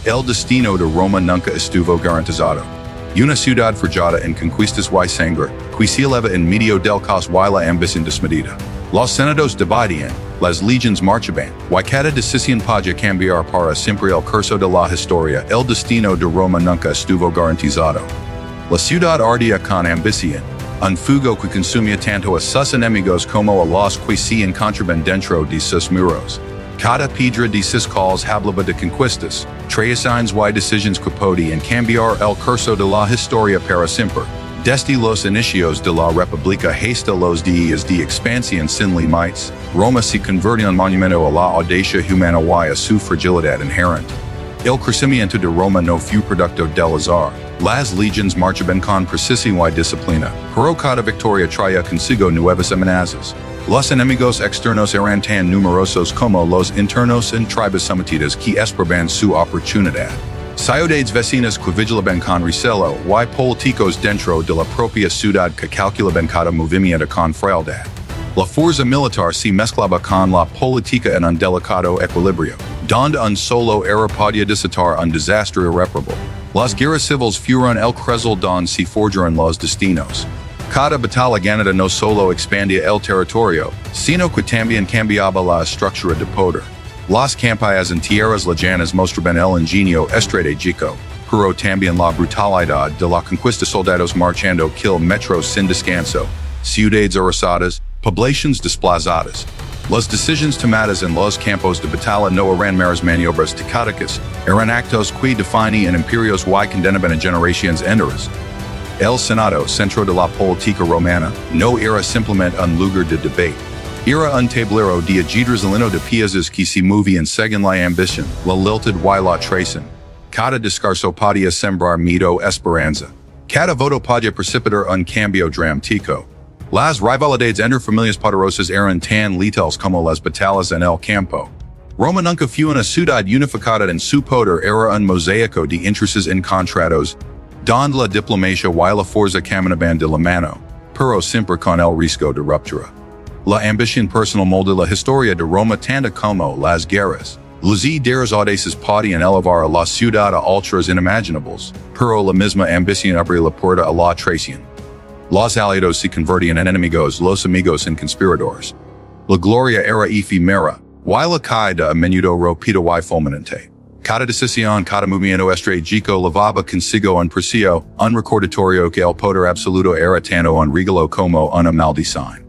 El destino de Roma nunca estuvo garantizado. Una ciudad forjada en conquistas y sangre, que se eleva en medio del caos y la ambición desmedida. Los senados dividían, las legions marchaban, y cada decisión podía cambiar para siempre el curso de la historia. El destino de Roma nunca estuvo garantizado. La ciudad ardía con ambición, un fuego que consumía tanto a sus enemigos como a los que se encontraban dentro de sus muros. Cada piedra de sus calles hablaba de conquistas, traiciones y decisiones que podían cambiar el curso de la historia para siempre. Desde los inicios de la República hasta los días de expansión sin límites, Roma se convirtió en monumento a la audacia humana y a su fragilidad inherente. El crecimiento de Roma no fue producto del azar. Las legions marchaban con precisión y disciplina, pero cada victoria traía consigo nuevas amenazas. Los enemigos externos eran tan numerosos como los internos en tribus sometidas que esperaban su oportunidad. Ciudades vecinas que vigilaban con recelo y políticos dentro de la propia ciudad que calculaban cada movimiento con frialdad. La fuerza militar se mezclaba con la política en un delicado equilibrio, donde un solo error podía desatar un desastre irreparable. Las guerras civiles fueron el cresol donde se forjaron los destinos. Cada batalla ganada no solo expandía el territorio, sino que también cambiaba la estructura de poder. Las campañas en tierras lejanas mostraban el ingenio estratégico, pero también la brutalidad de la conquista. Soldados marchando kilómetros sin descanso, ciudades arrasadas, poblaciones desplazadas. Las decisiones tomadas en los campos de batalla no eran meras maniobras tácticas, eran actos que definían imperios y condenaban a generaciones enteras. El Senado, centro de la política romana, no era simplemente un lugar de debate. Era un tablero de ajedrez lleno de piezas que se movían según la ambición, la lealtad y la traición. Cada discurso podía sembrar miedo o esperanza. Cada voto podía precipitar un cambio dramático. Las rivalidades entre familias poderosas eran tan letales como las batallas en el campo. Roma nunca fue una ciudad unificada en su poder, era un mosaico de intereses encontrados, donde la diplomacia y la fuerza caminaban de la mano, pero siempre con el riesgo de ruptura. La ambición personal molde la historia de Roma tanto como las guerras. Los ideas audaces podían elevar a la ciudad a alturas inimaginables, pero la misma ambición abría la puerta a la traición. Los aliados se convertían en enemigos, los amigos en conspiradores. La gloria era efímera, y la caída a menudo rápida y fulminante. Cada decisión, cada movimiento estratégico llevaba consigo un precio, un recordatorio que el poder absoluto era tanto un regalo como una maldición.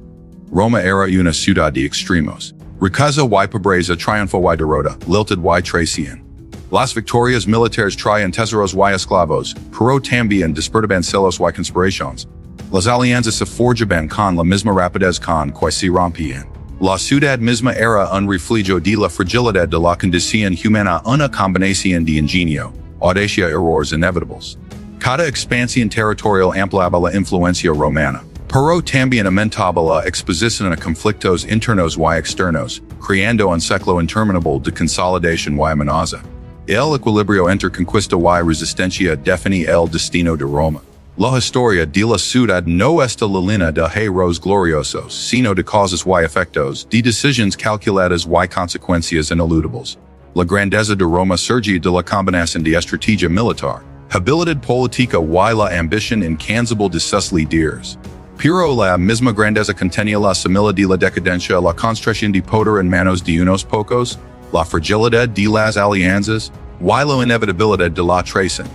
Roma era una ciudad de extremos. Riqueza y pobreza, triunfo y derrota, lealtad y traición. Las victorias militares traían tesoros y esclavos, pero también despertaban celos y conspiraciones. Las alianzas se forjaban con la misma rapidez con que se rompían. La ciudad misma era un refugio de la fragilidad de la condición humana, una combinación de ingenio, audacia y errores inevitables. Cada expansión territorial ampliaba la influencia romana, pero también aumentaba la exposición a conflictos internos y externos, creando un ciclo interminable de consolidación y amenaza. El equilibrio entre conquista y resistencia define el destino de Roma. La historia de la ciudad no está la línea de héroes gloriosos, sino de causas y efectos, de decisiones calculadas y consecuencias ineludibles. La grandeza de Roma surge de la combinación de estrategia militar, habilidad política y la ambición incansable de sus líderes. Pero la misma grandeza contenía la semilla de la decadencia, la construcción de poder en manos de unos pocos, la fragilidad de las alianzas, y la inevitabilidad de la traición.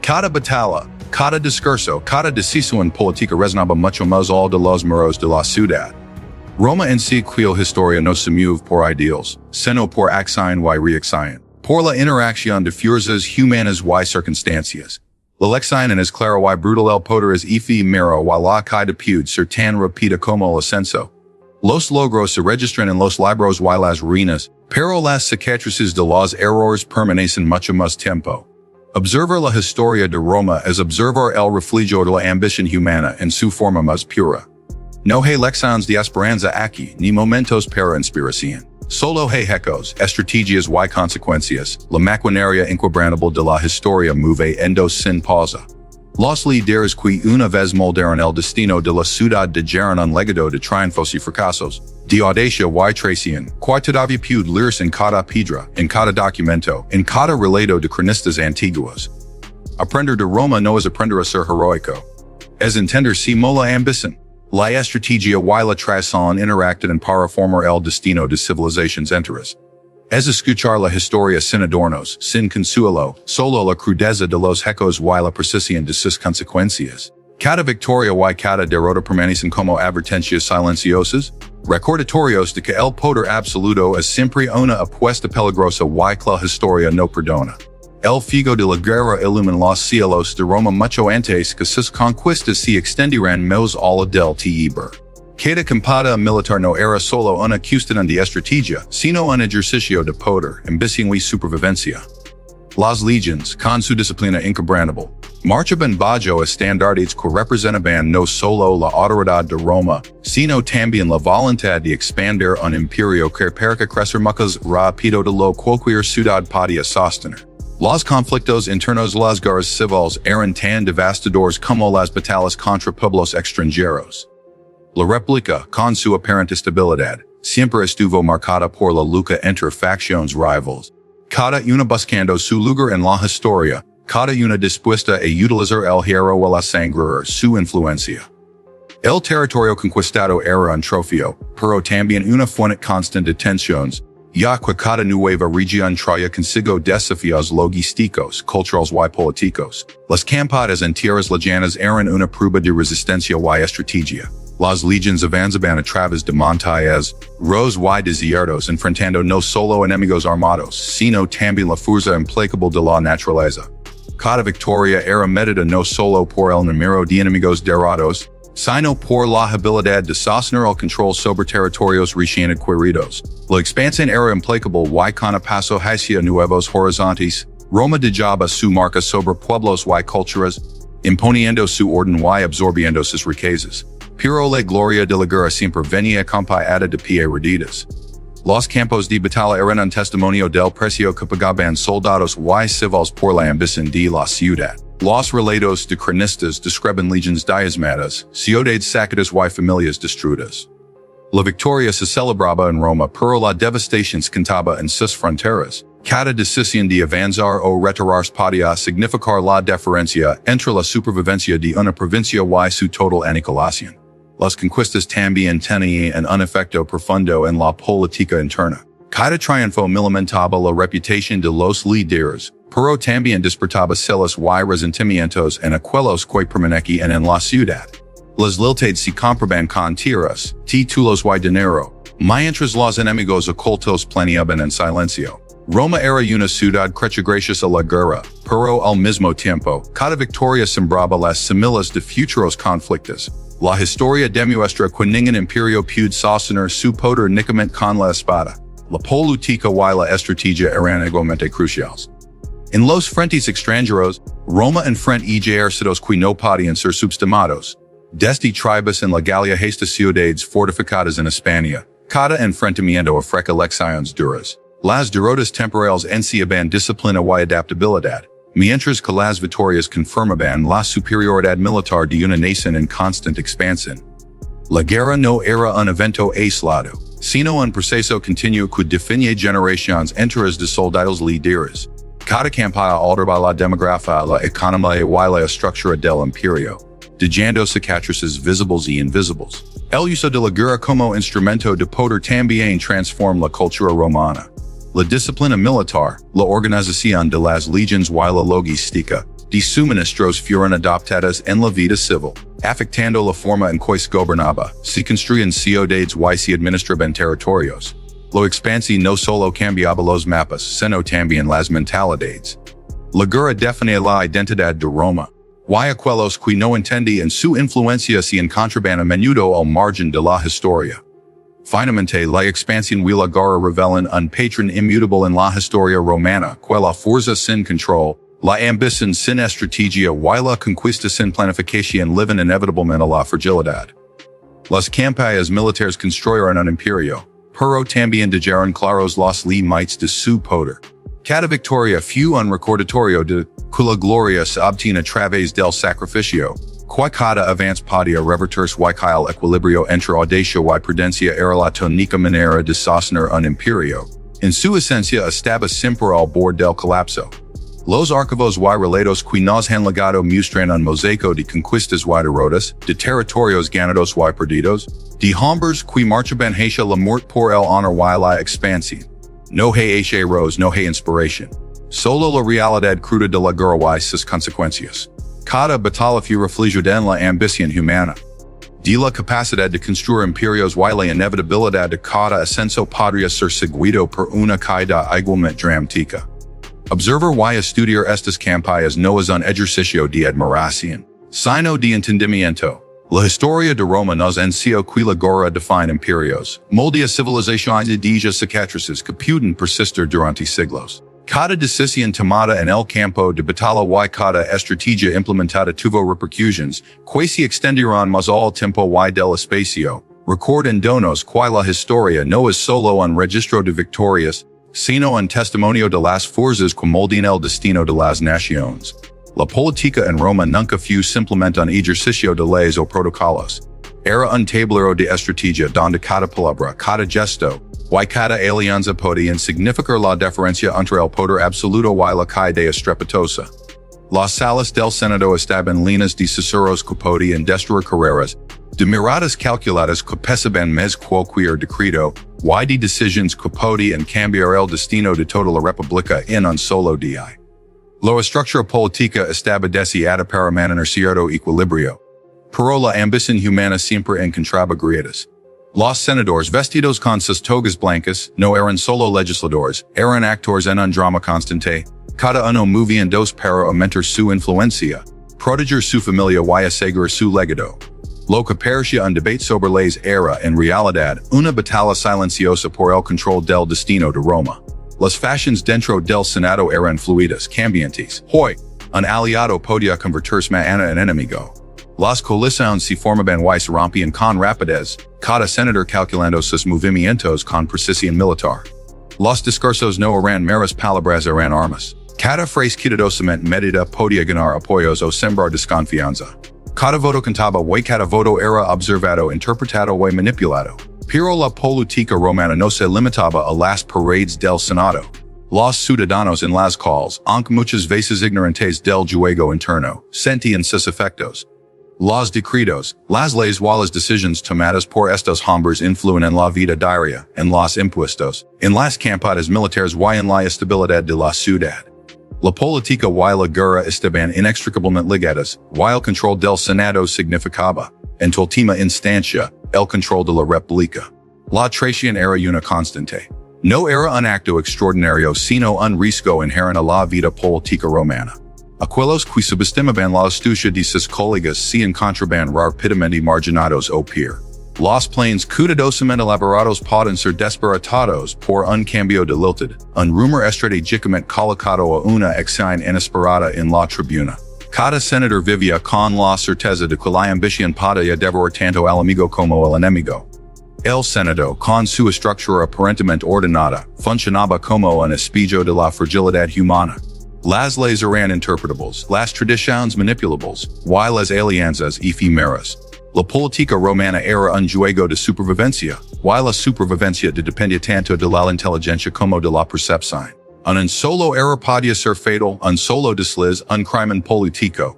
Cada batalla, cada discurso, cada decisión política resonaba mucho más allá de los muros de la ciudad. Roma en sí cuya historia no se mueve por ideales, sino por acción y reacción, por la interacción de fuerzas humanas y circunstancias. La lección es clara y brutal, el poder es efímero y la caída puede ser tan rápida como el ascenso. Los logros se registran en los libros y las ruinas, pero las cicatrices de los errores permanecen mucho más tiempo. Observar la historia de Roma es observar el refugio de la ambición humana en su forma más pura. No hay lecciones de esperanza aquí, ni momentos para inspiración. Solo hay ecos, estrategias y consecuencias. La maquinaria inquebrantable de la historia mueve en dos sin pausa. Los líderes que una vez moldearon el destino de la ciudad dijeron un legado de triunfos y fracasos, de audacia y traición, que todavía puede leerse en cada piedra, en cada documento, en cada relato de cronistas antiguos. Aprender de Roma no es aprender a ser heroico. Es entender si mola ambición, la estrategia y la traición interactan para formar el destino de civilizaciones enteras. Es escuchar la historia sin adornos, sin consuelo, solo la crudeza de los hechos y la precisión de sus consecuencias. Cada victoria y cada derrota permanecen como advertencias silenciosas, recordatorios de que el poder absoluto es siempre una apuesta peligrosa y que la historia no perdona. El fuego de la guerra ilumina los cielos de Roma mucho antes que sus conquistas se extendieran más allá del tiber. Cada campaña militar no era solo una cuestión de estrategia, sino un ejercicio de poder, ambición y supervivencia. Las legions, con su disciplina inquebrantable, marchaban bajo estándares que representaban no solo la autoridad de Roma, sino también la voluntad de expandir un imperio que para crecer más rápido de lo cualquier ciudad podía sostener. Los conflictos internos de las guerras civiles eran tan devastadores como las batallas contra pueblos extranjeros. La República, con su aparente estabilidad, siempre estuvo marcada por la lucha entre facciones rivales, cada una buscando su lugar en la historia, cada una dispuesta a utilizar el hierro o la sangre su influencia. El territorio conquistado era un trofeo, pero también una fuente constante de tensiones, ya que cada nueva región traía consigo desafíos logísticos, culturales y políticos. Las campañas en tierras lejanas eran una prueba de resistencia y estrategia. Las legions avanzaban a través de montañas, ríos y desiertos enfrentando no solo enemigos armados, sino también la fuerza implacable de la naturaleza. Cada victoria era medida no solo por el número de enemigos derrotados, sino por la habilidad de sostener el control sobre territorios recién adquiridos. La expansión era implacable y con paso hacia nuevos horizontes, Roma dejaba su marca sobre pueblos y culturas, imponiendo su orden y absorbiendo sus riquezas. Pero la gloria de la guerra siempre venía acompañada de piedras. Los campos de batalla eran un testimonio del precio que pagaban soldados y civiles por la ambición de la ciudad. Los relatos de cronistas describen legions diezmadas, ciudades saqueadas y familias destruidas. La victoria se celebraba en Roma, pero la devastación se contaba en sus fronteras. Cada decisión de avanzar o retirarse podía significar la diferencia entre la supervivencia de una provincia y su total aniquilación. Las conquistas también tenían un efecto profundo en la política interna. Cada triunfo milimentaba la reputación de los líderes, pero también despertaba celos y resentimientos en aquellos que permanecían en la ciudad. Las lealtades se compraban con tierras, títulos y dinero, mientras los enemigos ocultos planeaban en silencio. Roma era una ciudad crecha gracias a la guerra, pero al mismo tiempo, cada victoria sembraba las semillas de futuros conflictos. La historia demuestra que ningún imperio puede sostener su poder únicamente con la espada. La política y la estrategia eran igualmente cruciales. En los frentes extranjeros, Roma enfrenta ejércitos que no podían ser subestimados. Desde tribus en la Galia hasta ciudades fortificadas en España, cada enfrentamiento ofrece lecciones duras. Las derrotas temporales enseñaban disciplina y adaptabilidad, mientras que las victorias confirmaban la superioridad militar de una nación en constante expansión. La guerra no era un evento aislado, sino un proceso continuo que definía generaciones enteras de soldados líderes. Cada campaña alteraba la demografía, la economía y la estructura del imperio, dejando cicatrices visibles y invisibles. El uso de la guerra como instrumento de poder también transforma la cultura romana. La disciplina militar, la organización de las legions y la logística de suministros fueron adoptadas en la vida civil, afectando la forma en que se gobernaba, se construían ciudades y se administraban territorios. La expansión no solo cambiaba los mapas, sino también las mentalidades. La guerra definía la identidad de Roma, y aquellos que no entendían su influencia se encontraban a menudo al margen de la historia. Finalmente, la expansión y la guerra revelan un patrón inmutable en la historia romana, que la fuerza sin control, la ambición sin estrategia y la conquista sin planificación llevan inevitablemente a la fragilidad. Las campañas militares construyeron un imperio, pero también dejaron claros los límites de su poder. Cada victoria fu un recordatorio de quella gloria se obtiene a través del sacrificio, quae cada avance podia revertirse y que el equilibrio entre audacia y prudencia era la tónica manera de sostener un imperio. En su esencia estaba siempre al borde del colapso. Los archivos y relatos que nos han legado muestran un mosaico de conquistas y derrotas, de territorios ganados y perdidos, de hombres que marchaban hacia la muerte por el honor y la expansión. No hay héroes, no hay inspiración. Solo la realidad cruda de la guerra y sus consecuencias. Cada batalla fue reflejada en la ambición humana. De la capacidad de construir imperios y la inevitabilidad de cada ascenso podría ser seguido por una caída igualmente dramática. Observar y estudiar estas campañas no es un ejercicio de admiración, sino de entendimiento. La historia de Roma nos enseña que la guerra define imperios, moldea civilizaciones y deja cicatrices que pueden persistir durante siglos. Cada decisión tomada en el campo de batalla y cada estrategia implementada tuvo repercusiones que se extendieron más al tiempo y del espacio, recordándonos que la historia no es solo un registro de victorias, sino un testimonio de las fuerzas que moldean el destino de las naciones. La política en Roma nunca fue simplemente un ejercicio de leyes o protocolos. Era un tablero de estrategia donde cada palabra, cada gesto, y cada alianza podían significar la diferencia entre el poder absoluto y la caída estrepitosa. Las salas del Senado estaban llenas de susurros que podían destruir carreras, de miradas calculadas que pesaban más cualquier decreto, y de decisiones que podían cambiar el destino de toda la república en un solo día. La estructura política estaba diseñada para mantener cierto equilibrio, pero la ambición humana siempre encontraba grietas. Los senadores vestidos con sus togas blancas no eran solo legisladores, eran actores en un drama constante, cada uno moviéndose para aumentar su influencia, proteger su familia y asegurar su legado. Lo que parecía un debate sobre leyes era, en realidad, una batalla silenciosa por el control del destino de Roma. Las facciones dentro del Senado eran fluidas, cambiantes. Hoy, un aliado podía convertirse mañana en enemigo. Las coaliciones se formaban y se rompían con rapidez, cada senador calculando sus movimientos con precisión militar. Los discursos no eran meras palabras, eran armas. Cada frase cuidadosamente medida podía ganar apoyos o sembrar desconfianza. Cada voto contaba y cada voto era observado, interpretado y manipulado. Pero la política romana no se limitaba a las paredes del Senado. Los ciudadanos en las calles, aunque muchas veces ignorantes del juego interno, sentían sus efectos. Los decretos, las leyes y las decisiones tomadas por estos hombres influyen en la vida diaria, en los impuestos, en las campañas militares y en la estabilidad de la ciudad. La política y la guerra estaban inextricablemente ligadas, y el control del Senado significaba, en última instancia, el control de la República. La traición era una constante. No era un acto extraordinario sino un riesgo inherente a la vida política romana. Aquellos que subestimaban la astucia de sus colegas se encontraban rápidamente marginados o peor. Los planes cuidadosamente elaborados pueden ser desbaratados por un cambio de lealtad, un rumor estratégicamente colocado a una acción inesperada en la tribuna. Cada senador vivía con la certeza de que la ambición podía devorar tanto al amigo como al enemigo. El Senado, con su estructura aparentemente ordenada, funcionaba como un espejo de la fragilidad humana. Las leyes eran interpretables, las tradiciones manipulables, y las alianzas efímeras. La política romana era un juego de supervivencia, y la supervivencia dependía tanto de la inteligencia como de la percepción. Un solo error podía ser fatal, un solo desliz, un crimen político.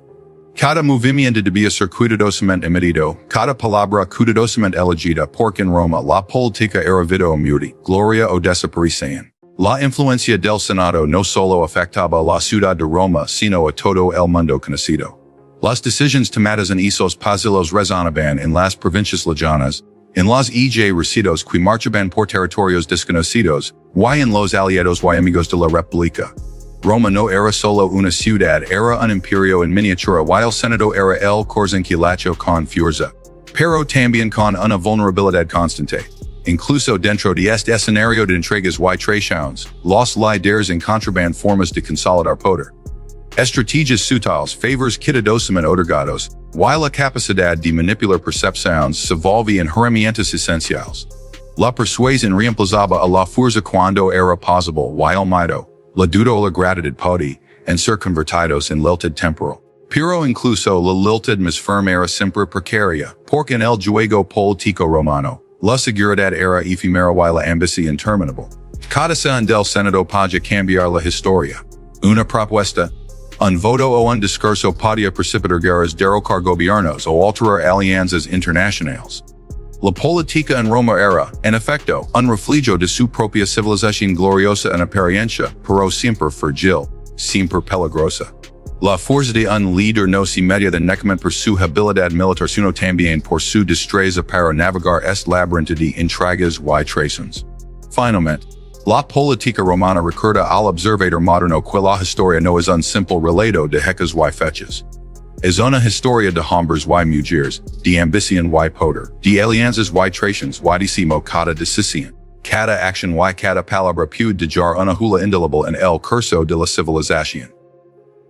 Cada movimiento debía ser cuidadosamente medido, cada palabra cuidadosamente elegida, porque en Roma la política era vida o muerte, gloria o desaparición. La influencia del Senado no solo afectaba a la ciudad de Roma, sino a todo el mundo conocido. Las decisiones tomadas en esos pasillos resonaban en las provincias lejanas, en los ejércitos que marchaban por territorios desconocidos, y en los aliados y amigos de la República. Roma no era solo una ciudad, era un imperio en miniatura y el Senado era el corzinquilacho con fuerza, pero también con una vulnerabilidad constante. Incluso dentro de este escenario de intrigas y traiciones, los líderes encontraban formas de consolidar poder. Estrategias sutiles, favores cuidadosamente otorgados, y la capacidad de manipular percepciones se volvían herramientas esenciales. La persuasión reemplazaba a la fuerza cuando era posible y el miedo, la dudo la gratitud podi, and circunvertidos in lilted temporal. Pero incluso la lilted mis firm era siempre precaria, porque en el juego politico romano, la seguridad era efímera y la ambición interminable. Códice del Senado podía cambiar la historia. Una propuesta, un voto o un discurso podía precipitar guerras derrocar gobiernos o alterar alianzas internacionales. La política en Roma era, en efecto, un reflejo de su propia civilización gloriosa en apariencia, pero siempre fragile, siempre peligrosa. La fuerza de un líder no se media de necamente por su habilidad militar sino también por su destreza para navegar este laberinto de intrigas y traiciones. Finalmente, la política romana recuerda al observador moderno que la historia no es un simple relato de hechos y fechas. Es una historia de hombres y mujeres, de ambición y poder, de alianzas y traiciones y decimo cada decisión, cada acción y cada palabra puede dejar una huella indeleble en el curso de la civilización.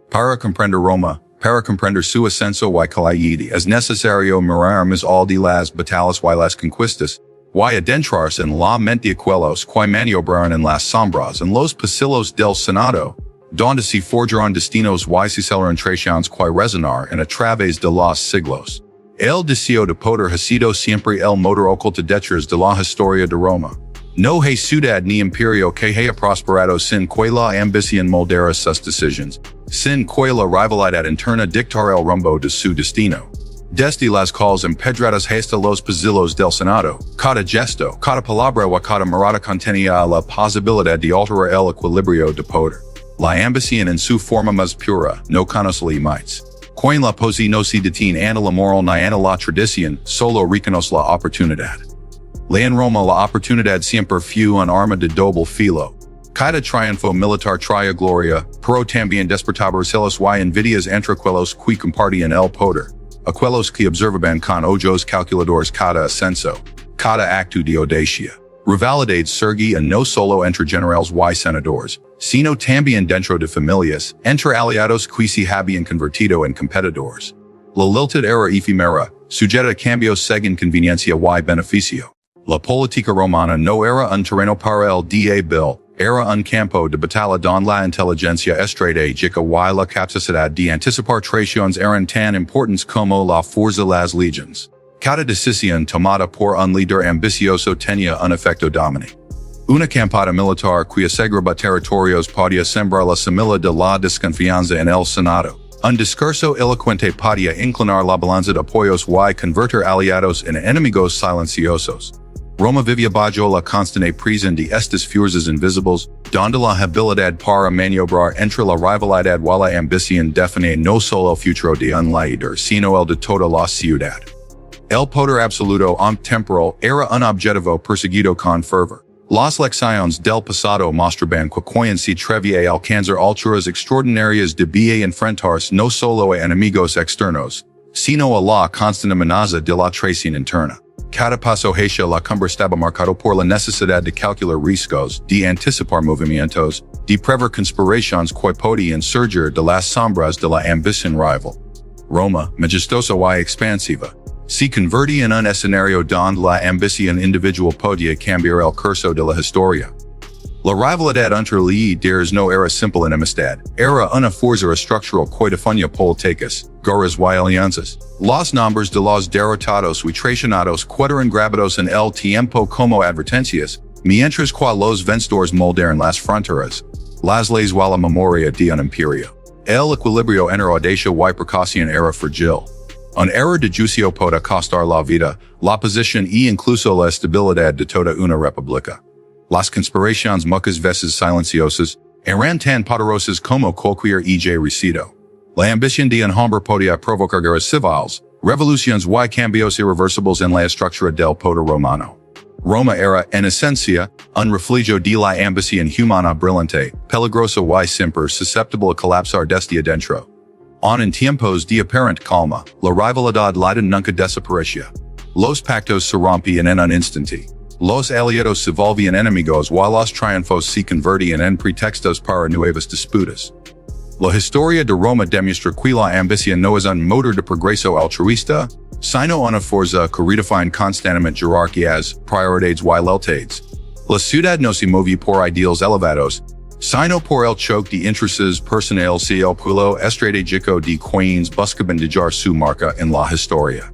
Para comprender Roma, para comprender su ascenso y caída, es necesario mirar más all de las batallas y las conquistas, y adentrarse en la mente de aquellos que maniobraron en las sombras en los pasillos del Senado, donde se forjaron destinos y se celebraron traiciones que resonar a través de los siglos. El deseo de poder ha sido siempre el motor oculto detrás de la historia de Roma. No hay ciudad ni imperio que haya prosperado sin que la ambición moldera sus decisiones, sin que la rivalidad interna dictara el rumbo de su destino. Desde las calles empedradas hasta los pasillos del Senado, cada gesto, cada palabra y cada mirada contenía la posibilidad de alterar el equilibrio de poder. La ambición en su forma más pura no conoce límites. Quien la posee no se detiene ante la moral ni ante la tradición, solo reconoce la oportunidad. En Roma la oportunidad siempre fue un arma de doble filo. Cada triunfo militar traía gloria, pero también despertaba celos y envidias entre aquellos que compartían el poder. Aquellos que observaban con ojos calculadores cada ascenso, cada acto de audacia. Rivalidad surgía no solo entre generales y senadores, sino también dentro de familias, entre aliados que se habían convertido en competidores. La lealtad era efímera, sujeta a cambios según conveniencia y beneficio. La política romana no era un terreno para el débil, era un campo de batalla donde la inteligencia estratégica y la capacidad de anticipar traiciones eran tan importantes como la fuerza de las legiones. Cada decisión tomada por un líder ambicioso tenía un efecto dominante. Una campaña militar que aseguraba territorios podía sembrar la semilla de la desconfianza en el Senado. Un discurso elocuente podía inclinar la balanza de apoyos y convertir aliados en enemigos silenciosos. Roma vivía bajo la constante presión de estas fuerzas invisibles, donde la habilidad para maniobrar entre la rivalidad y la ambición definía no solo el futuro de un líder, sino el de toda la ciudad. El poder absoluto temporal era un objetivo perseguido con fervor. Las lecciones del pasado mostraban que quien se atrevía a alcanzar alturas extraordinarias debía enfrentarse no solo a enemigos externos, sino a la constante amenaza de la traición interna. Cada paso hacia la cumbre estaba marcado por la necesidad de calcular riesgos, de anticipar movimientos, de prever conspiraciones que podían surgir de las sombras de la ambición rival. Roma, majestuosa y expansiva, se convertía en un escenario donde la ambición individual podía cambiar el curso de la historia. La rivalidad entre líderes no era simple enemistad, era una fuerza estructural que definía políticas, guerras y alianzas. Los nombres de los derrotados y traicionados quedaron grabados en el tiempo como advertencias, mientras que los vencedores moldearon las fronteras, las leyes y la memoria de un imperio. El equilibrio entre audacia y precaución era frágil. Un error de juicio puede costar la vida, la posición e incluso la estabilidad de toda una república. Las conspiraciones muchas veces silenciosas eran tan poderosas como cualquier recido. La ambición de un hombre podía provocar guerras civiles, revoluciones y cambios irreversibles en la estructura del poder romano. Roma era, en esencia, un reflejo de la ambición humana brillante, peligrosa y siempre susceptible a colapsar desde adentro. En tiempos de aparente calma, la rivalidad nunca desaparecía. Los pactos se rompían en un instante. Los aliados se volvían enemigos y los triunfos se convertían en pretextos para nuevas disputas. La historia de Roma demuestra que la ambición no es un motor de progreso altruista, sino una fuerza que redefine constantemente jerarquías, prioridades y lealtades. La ciudad no se movía por ideales elevados, Sino por el choque de intereses personales si el pueblo estratégico de quienes buscaban dejar su marca en la historia.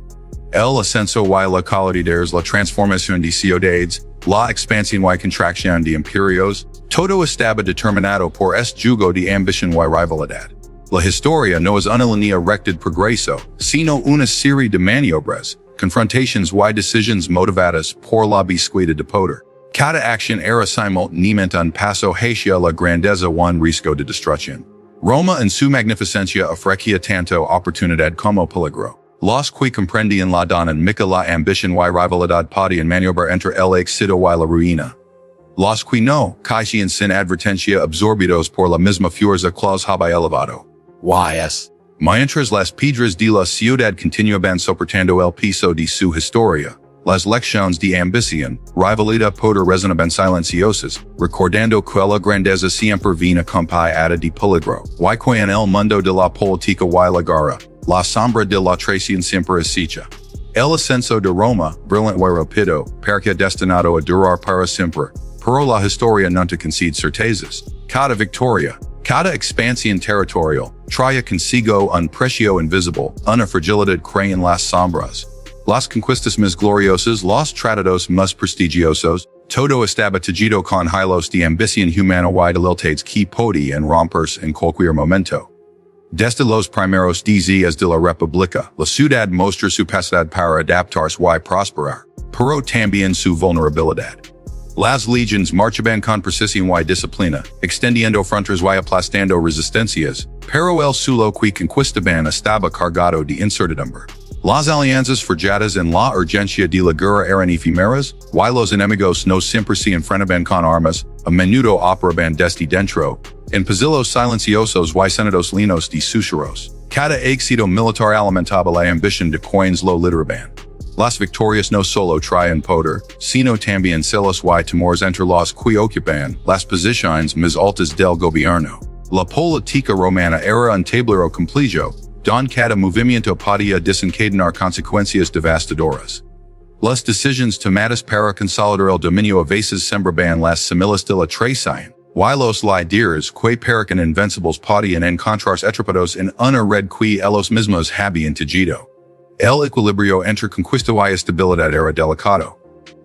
El ascenso y la calidad, la transformación de ciudades, la expansión y contracción de imperios, todo estaba determinado por este jugo de ambición y rivalidad. La historia no es una línea recta de progreso, sino una serie de maniobras, confrontations y decisiones motivadas por la búsqueda de poder. Cada acción era simultáneamente un paso hacia la grandeza y un riesgo de destrucción. Roma en su magnificencia ofrecía tanto oportunidad como peligro. Los que comprendían la dinámica, la ambición y rivalidad podían maniobrar entre el éxito y la ruina. Los que no caían sin advertencia absorbidos por la misma fuerza que los había elevado. Mientras las piedras de la ciudad continuaban soportando el piso de su historia, las lecciones de ambición, rivalidad poder resonaban silenciosas, recordando que la grandeza siempre viene acompañada de peligro, y que en el mundo de la política y la guerra, la sombra de la traición siempre acecha. El ascenso de Roma, brillante y rápido, parecía destinado a durar para siempre, pero la historia nunca concede certezas. Cada victoria, cada expansión territorial, traía consigo un precio invisible, una fragilidad que en las sombras. Las conquistas más gloriosas, los tratados más prestigiosos, todo estaba tejido con hilos de ambición humana y lealtades que podían romperse en cualquier momento. Desde los primeros días de la República, la ciudad mostró su capacidad para adaptarse y prosperar, pero también su vulnerabilidad. Las legiones marchaban con precisión y disciplina, extendiendo fronteras y aplastando resistencias, pero el suelo que conquistaban estaba cargado de incertidumbre. Las alianzas forjadas en la urgencia de la guerra eran efímeras, y los enemigos no siempre se enfrentaban con armas, a menudo operaban desde dentro, en pasillos silenciosos y senados llenos de susurros. Cada éxito militar alimentaba la ambición de quienes lo lideraban. Las victorias no solo traían poder, sino también celos y temores entre los que ocupaban las posiciones más altas del gobierno. La política romana era un tablero complejo, don cada movimiento podía desencadenar consecuencias devastadoras. Las decisiones tomadas para consolidar el dominio a veces sembraban las semillas de la traición, y los líderes que parecían invencibles podían encontrarse atrapados en una red que ellos mismos habían tejido. El equilibrio entre conquista y estabilidad era delicado.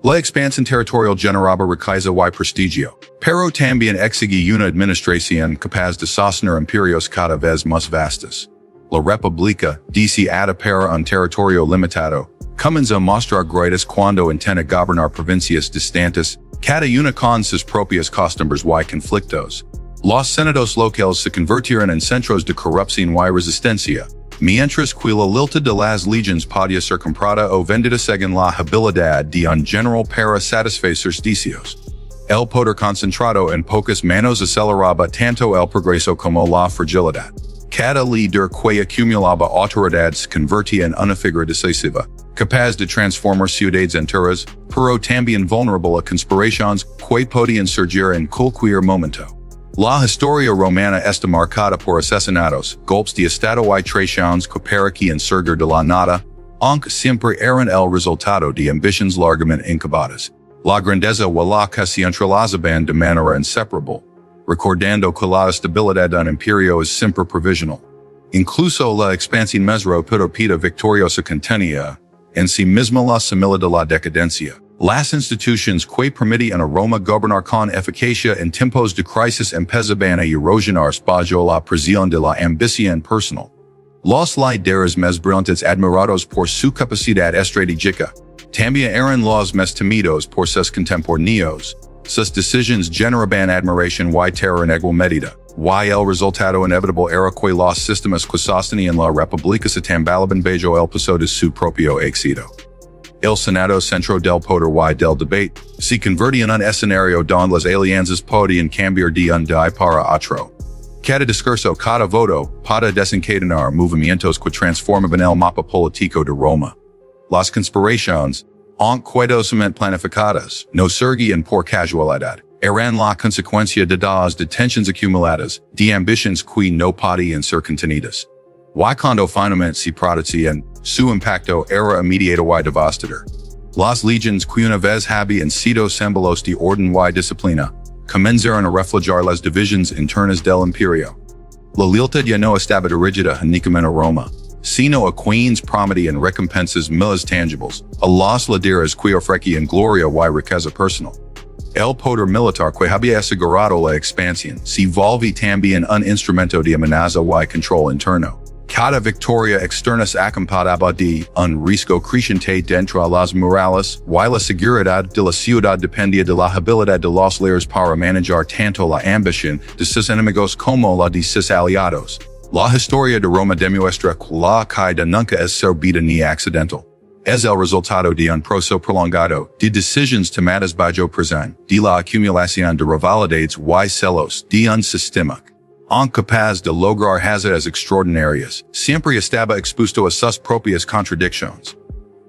La expansión territorial generaba riqueza y prestigio, pero también exigía una administración capaz de sostener imperios cada vez más vastos. La República, deseada para un territorio limitado, comenzó a mostrar grietas cuando intenta gobernar provincias distantes, cada una con sus propias costumbres y conflictos. Los senados locales se convirtieron en centros de corrupción y resistencia, mientras que la lealtad de las legiones podía ser comprada o vendida según la habilidad de un general para satisfacer sus deseos. El poder concentrado en pocas manos aceleraba tanto el progreso como la fragilidad. Cada líder que acumulaba autoridad se convertía en una figura decisiva, capaz de transformar ciudades enteras, pero también vulnerable a conspiraciones que podían surgir en cualquier momento. La historia romana está marcada por asesinatos, golpes de estado y traiciones que parecían surgir de la nada, aunque siempre eran el resultado de ambiciones largamente incubadas. La grandeza y la que se entrelazaban de manera inseparable, recordando que la estabilidad de un imperio es siempre provisional. Incluso la expansión más rápida victoriosa contenía en sí misma la semilla de la decadencia. Las instituciones que permitían a Roma gobernar con eficacia en tiempos de crisis empezaban a erosionarse bajo la presión de la ambición personal. Los líderes más brillantes admirados por su capacidad estratégica, también eran los más temidos por sus contemporáneos. Sus decisiones generaban admiración y terror en igual medida, y el resultado inevitable era que los sistemas que sostenían la República se tambaleaban bajo el peso de su propio éxito. El Senado, centro del poder y del debate, se convertía en un escenario donde las alianzas podían cambiar de un día para otro. Cada discurso, cada voto, podía desencadenar movimientos que transformaban el mapa político de Roma. Las conspiraciones, aunque cuidadosamente planificadas, no surgían por casualidad, eran la consecuencia de las tensiones acumuladas, de ambiciones que no podían ser contenidas. Y cuando finalmente se producían, su impacto era inmediato y devastador. Las legiones que una vez habían sido símbolos de orden y disciplina, comenzaron a reflejar las divisiones internas del imperio. La lealtad ya no estaba dirigida únicamente a Roma, sino a quienes prometían recompensas más tangibles, a los líderes que ofrecían gloria y riqueza personal. El poder militar que había asegurado la expansión se volvió también un instrumento de amenaza y control interno. Cada victoria externa acompanada de un riesgo creciente dentro de las murallas, y la seguridad de la ciudad dependía de la habilidad de los líderes para manejar tanto la ambición de sus enemigos como la de sus aliados. La historia de Roma demuestra que la caída nunca es súbita ni accidental. Es el resultado de un proceso prolongado de decisiones tomadas bajo presión, de la acumulación de rivalidades y celos de un sistema incapaz de lograr hazañas extraordinarias, siempre estaba expuesto a sus propias contradicciones.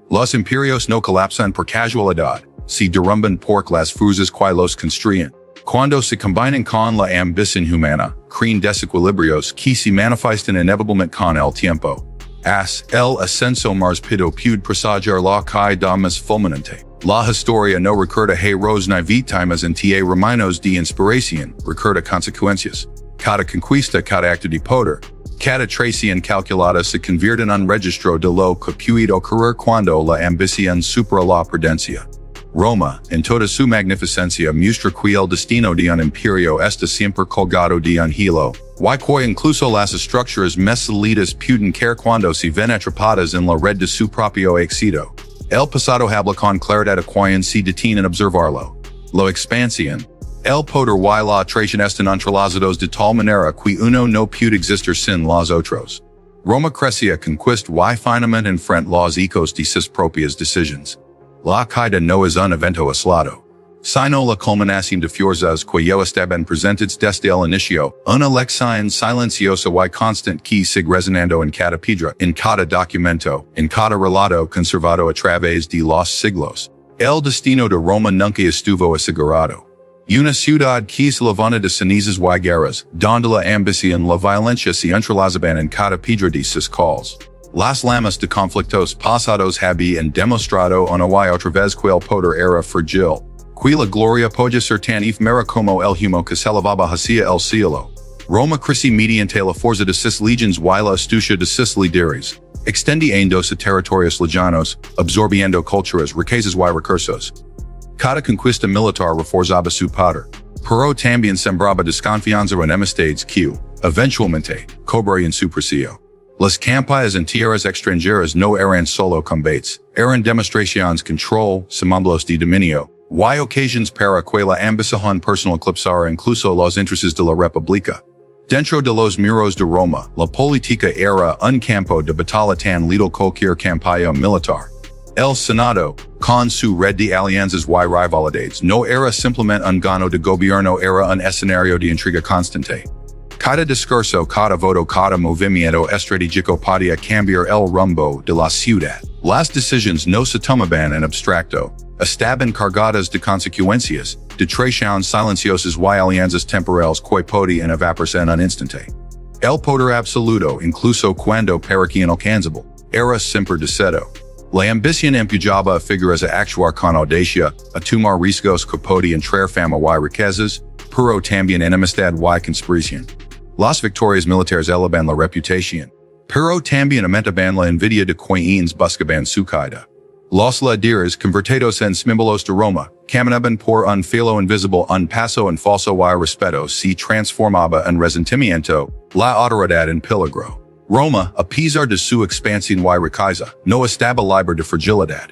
Los imperios no colapsan por casualidad, se derrumban por las fuerzas que los construyen. Cuando se combinan con la ambición humana, crean desequilibrios que se manifiestan inevitablemente con el tiempo. El ascenso más pido puede presagiar la caída más fulminante. La historia no recuerda héroes ni víctimas en términos de inspiración, recuerda consecuencias. Cada conquista, cada acto de poder, cada traición calculada se convierte en un registro de lo que puede ocurrir cuando la ambición supera la prudencia. Roma, en toda su magnificencia, muestra que el destino de un imperio está siempre colgado de un hilo, y que incluso las estructuras más sólidas pueden caer cuando se ven atrapadas en la red de su propio éxito. El pasado habla con claridad a quien se detiene en observarlo. La expansión, el poder y la traición están entrelazados de tal manera que uno no puede existir sin los otros. Roma crecía conquista y finalmente enfrenta los ecos de sus propias decisiones. La caída no es un evento aislado, sino la culminación de fuerzas que ya estaban presentes desde el inicio, una lección silenciosa y constante que sigue resonando en cada piedra, en cada documento, en cada relato conservado a través de los siglos. El destino de Roma nunca estuvo asegurado. Una ciudad que se levanta de cenizas y guerras, donde la ambición y la violencia se entrelazaban en cada piedra de sus calles. Las lamas de conflictos pasados habían demostrado una y otra vez que el poder era frágil, que la gloria podía ser tan efímera como el humo que se elevaba hacia el cielo. Roma creció mediante la fuerza de sus legions y la astucia de sus líderes, extendiéndose territorios lejanos, absorbiendo culturas, riquezas y recursos. Cada conquista militar reforzaba su poder, pero también sembraba desconfianza en enemistades que, eventualmente, cobrarían su precio. Las campañas en tierras extranjeras no eran solo combates, eran demostraciones control, símbolos de dominio, y ocasiones para que la ambición personal eclipsara incluso los intereses de la República. Dentro de los muros de Roma, la política era un campo de batalla tan letal cualquier campaña militar. El Senado, con su red de alianzas y rivalidades, no era simplemente un gano de gobierno, era un escenario de intriga constante. Cada discurso, cada voto, cada movimiento estratégico podía cambiar el rumbo de la ciudad. Las decisiones no se tomaban en abstracto, estaban cargadas de consecuencias, de traiciones silenciosas y alianzas temporales que podían evaporarse en un instante. El poder absoluto, incluso cuando parecía inalcanzable, era siempre deseado. La ambición empujaba a figuras a actuar con audacia, a tomar riesgos que podían traer fama y riquezas, pero también enemistad y conspiración. Las victorias militares elevan la reputación, pero también aumentaban la envidia de quienes buscaban su caída. Los líderes convertidos en símbolos de Roma, caminaban por un filo invisible, un paso en falso y respeto se transformaba en resentimiento, la autoridad en peligro. Roma, a pesar de su expansión y riqueza, no estaba libre de fragilidad.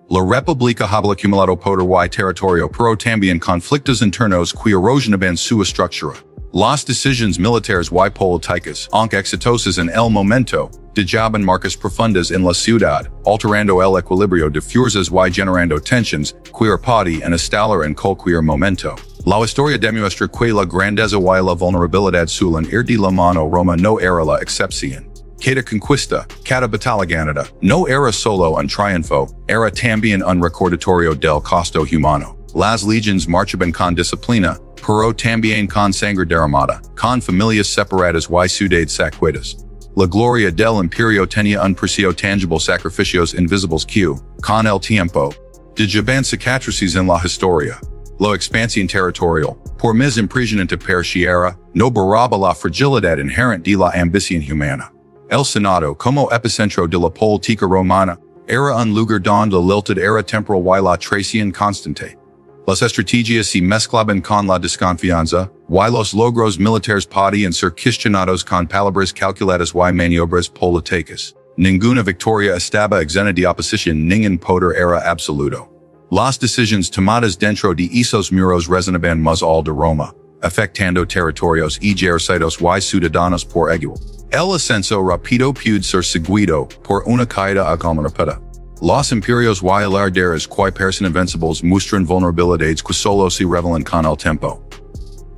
La República había acumulado poder y territorio, pero también conflictos internos que erosionaban su estructura. Las decisiones militares y políticas, aunque exitosas en el momento, dejaban marcas profundas en la ciudad, alterando el equilibrio de fuerzas y generando tensions que podían estallar en cualquier momento. La historia demuestra que la grandeza y la vulnerabilidad suelen ir de la mano. Roma no era la excepción. Cada conquista, cada batalla ganada, no era solo un triunfo, era también un recordatorio del costo humano. Las legions marchaban con disciplina, pero también con sangre derramada, con familias separadas y ciudades saqueadas. La gloria del imperio tenía un precio tangible, sacrificios invisibles que, con el tiempo, dejaban cicatrices en la historia. lo expansión territorial, por mis imprigionante per sierra, no baraba la fragilidad inherent de la ambición humana. El Senado como epicentro de la política romana, era un lugar donde la lealtad era temporal y la traición constante. Las estrategias se mezclaban con la desconfianza, y los logros militares podían ser cuestionados con palabras calculadas y maniobras políticas. Ninguna victoria estaba exenta de oposición, ningún poder era absoluto. Las decisiones tomadas dentro de esos muros resonaban más al de Roma, afectando territorios ejercidos y ciudadanos por igual. El ascenso rápido puede ser seguido por una caída rápida. Los imperios y alarderes que parecen invencibles muestran vulnerabilidades que solo se revelan con el tiempo.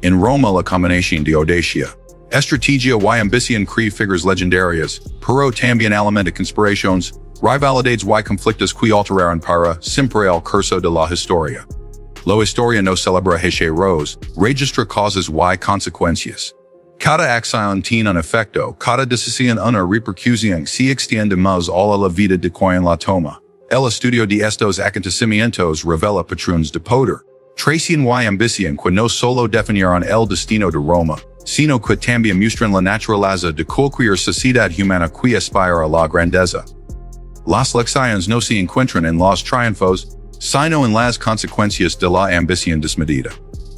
En Roma la combinación de audacia, estrategia y ambición crea figuras legendarias, pero también alimenta conspiraciones, rivalidades y conflictos que alteraron para siempre el curso de la historia. La historia no celebra hechos, registra causas y consecuencias. Cada acción tiene un efecto, cada decisión una repercusión se extiende más a la vida de quien la toma. El estudio de estos acontecimientos revela patrones de poder, traición y ambición que no solo definieron el destino de Roma, sino que también muestran la naturaleza de cualquier sociedad humana que aspira a la grandeza. Las lecciones no se encuentran en los triunfos, sino en las consecuencias de la ambición desmedida.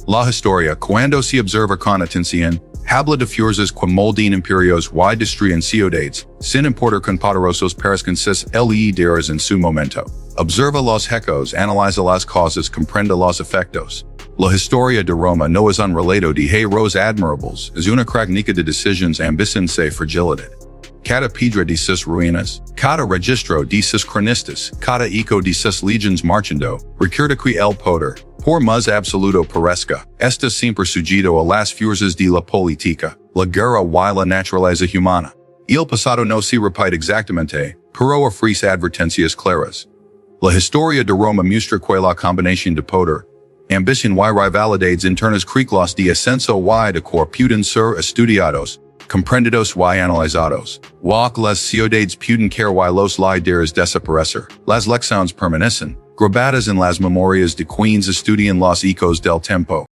La historia, cuando se observa con atención, habla de fuerzas que moldean imperios y destruyen ciudades, sin importar con poderosos parezcan ser líderes en su momento. Observa los hechos, analiza las causas, comprende los efectos. La historia de Roma no es un relato de héroes admirables, es una crónica de decisiones, ambición y fragilidad. Cada piedra de sus ruinas, cada registro de sus cronistas, cada eco de sus legions marchando, recuerda que el poder, por más absoluto parezca, está siempre sujeto a las fuerzas de la política, la guerra y la naturaleza humana. El pasado no se repite exactamente, pero ofrece advertencias claras. La historia de Roma muestra que la combinación de poder, ambición y rivalidades internas crea los de ascenso y de que pueden ser estudiados, comprendidos y analizados. Las ciudades pueden caer y los líderes desaparecer. Las lecciones permanecen, grabadas en las memorias de quienes estudian los ecos del tiempo.